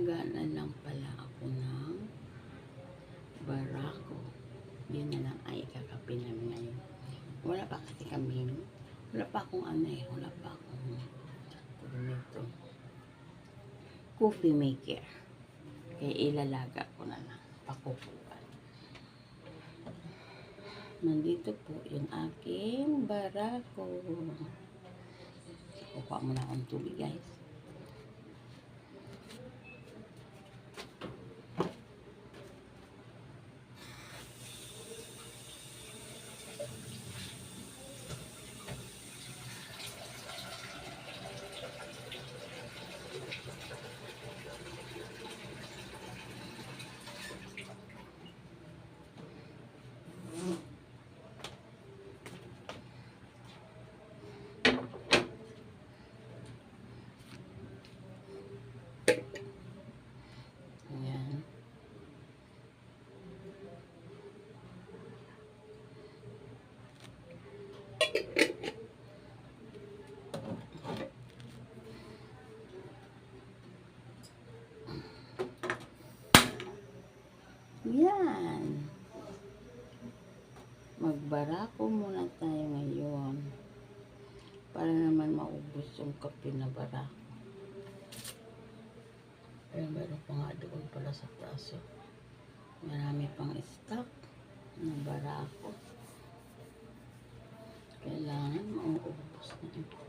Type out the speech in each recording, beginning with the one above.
Maglaga na lang pala ako ng barako. Yun na lang ay kakape namin ngayon. Wala pa kasi kami. Wala pa akong wala pa akong nito. Coffee maker. Kaya ilalaga ko na lang. Pakukuhan. Nandito po yung aking barako. Kukuha muna akong tubig, guys. Ayan. Yan. Magbarako muna tayo ngayon. Para naman maubos yung kape na barako. Pero meron pa nga doon pala sa taso. Marami pang stock ng barako. Kailangan maubos na ito.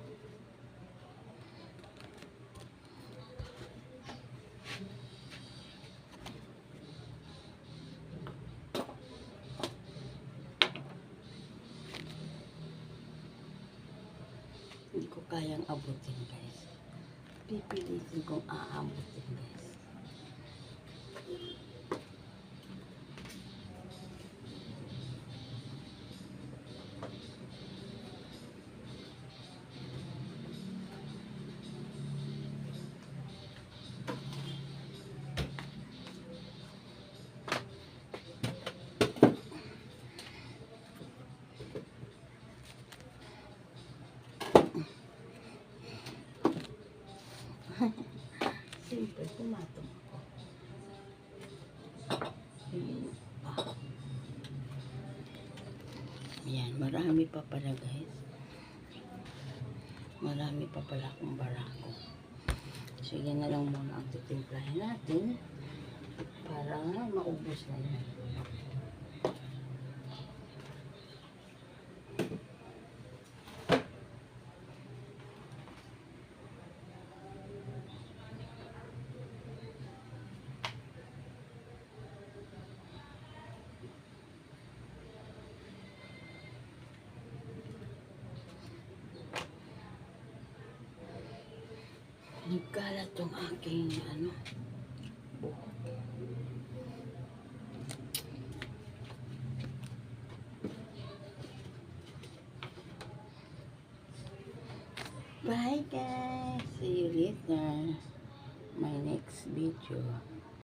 Hindi ko kayang abutin, guys. Pipilitin kong aabutin, guys. Siyempre, pumatong ako. Ayan, marami pa pala, guys. Marami pa pala akong barako. So, yan na lang muna ang titimplahin natin para maubos na yan. Nagkalat yung aking buhok. Bye, guys. See you later. My next video.